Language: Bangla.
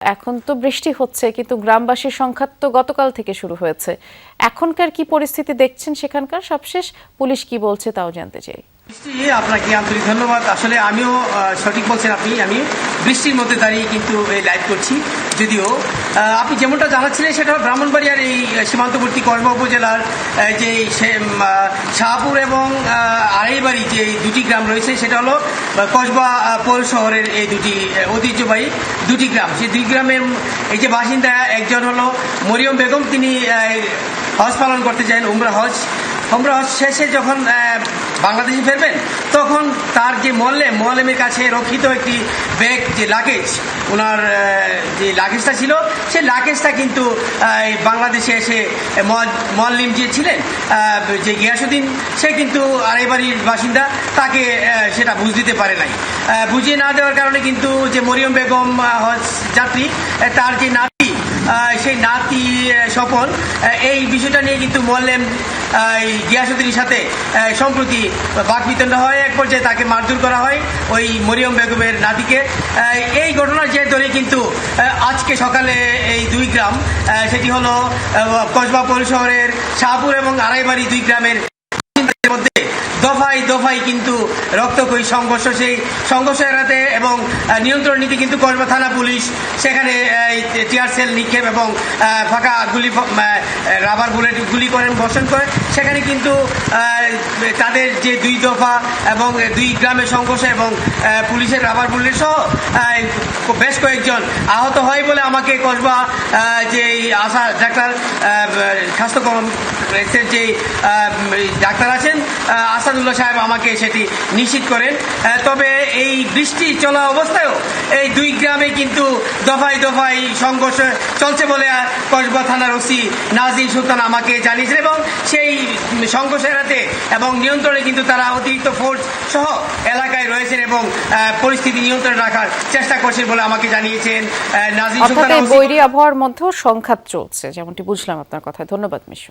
এখন তো বৃষ্টি হচ্ছে, কিন্তু গ্রামবাসীর সংঘাত তো গতকাল থেকে শুরু হয়েছে। এখনকার কি পরিস্থিতি দেখছেন সেখানকার? সবশেষ পুলিশ কি বলছে তাও জানতে চাই। আপনাকে আন্তরিক ধন্যবাদ। আসলে আমিও সঠিক বলছেন আপনি, আমি বৃষ্টির মধ্যে দাঁড়িয়ে কিন্তু এই লাইভ করছি। যদিও আপনি যেমনটা জানাচ্ছিলেন সেটা হলো ব্রাহ্মণবাড়িয়ার এই সীমান্তবর্তী কসবা উপজেলার যে শাহপুর এবং আড়াইবাড়ি যে দুটি গ্রাম রয়েছে, সেটা হলো কসবা পৌর শহরের এই দুটি ঐতিহ্যবাহী দুটি গ্রাম। সেই দুই গ্রামের এই যে বাসিন্দা একজন হলো মরিয়ম বেগম, তিনি হজ পালন করতে চান, উমরা হজ শেষে যখন বাংলাদেশে ফিরবেন তখন তার যে মোয়াল্লেমের কাছে রক্ষিত একটি ব্যাগ, যে লাগেজ, ওনার যে লাগেজটা ছিল সেই লাগেজটা কিন্তু বাংলাদেশে এসে মোয়াল্লিম যে ছিলেন, যে গিয়াসুদ্দিন, সে কিন্তু আড়াইবাড়ির বাসিন্দা, তাকে সেটা বুঝ দিতে পারে নাই। বুঝিয়ে না দেওয়ার কারণে কিন্তু যে মরিয়ম বেগম হজ যাত্রী, তার যে সেই নাতি স্বপন, এই বিষয়টা নিয়ে কিন্তু মোয়াল্লেম গিয়াসুদ্দিনের সাথে সম্প্রতি বাকবিতণ্ডা হয়। এক পর্যায়ে তাকে মারধর করা হয় ওই মরিয়ম বেগমের নাতিকে। এই ঘটনার জের ধরে কিন্তু আজকে সকালে এই দুই গ্রাম, সেটি হলো কসবা পৌর শহরের শাহপুর এবং আড়াইবাড়ি দুই গ্রামের মধ্যে দফায় দফায় কিন্তু রক্তক্ষয়ী সংঘর্ষ। সেই সংঘর্ষ এড়াতে এবং নিয়ন্ত্রণ নিতে কিন্তু কসবা থানা পুলিশ সেখানে টিয়ার সেল নিক্ষেপ এবং ফাঁকা রাবার বুলেট গুলি করেন, বর্ষণ করে। সেখানে কিন্তু তাদের যে দুই দফা এবং দুই গ্রামের সংঘর্ষ এবং পুলিশের রাবার বুলেট সহ বেশ কয়েকজন আহত হয় বলে আমাকে কসবা যে আশা ডাক্তার, স্বাস্থ্য কমপ্লেক্সের যে ডাক্তার আছেন আসাদুল্লাহ সাহেব, আমাকে সেটি নিশ্চিত করেন। তবে এই বৃষ্টি চলা অবস্থায়ও এই দুই গ্রামে কিন্তু দফায় দফায় সংঘর্ষ চলছে বলে কসবা থানার ওসি নাজির সুলতান আমাকে জানিয়েছেন, এবং সেই সংঘর্ষ এড়াতে এবং নিয়ন্ত্রণে কিন্তু তারা অতিরিক্ত ফোর্স সহ এলাকায় রয়েছেন এবং পরিস্থিতি নিয়ন্ত্রণে রাখার চেষ্টা করছেন বলে আমাকে জানিয়েছেন নাজির সুলতান। বৈরী আবহাওয়ার মধ্যেও সংঘাত চলছে, যেমনটি বুঝলাম আপনার কথায়। ধন্যবাদ মিশু।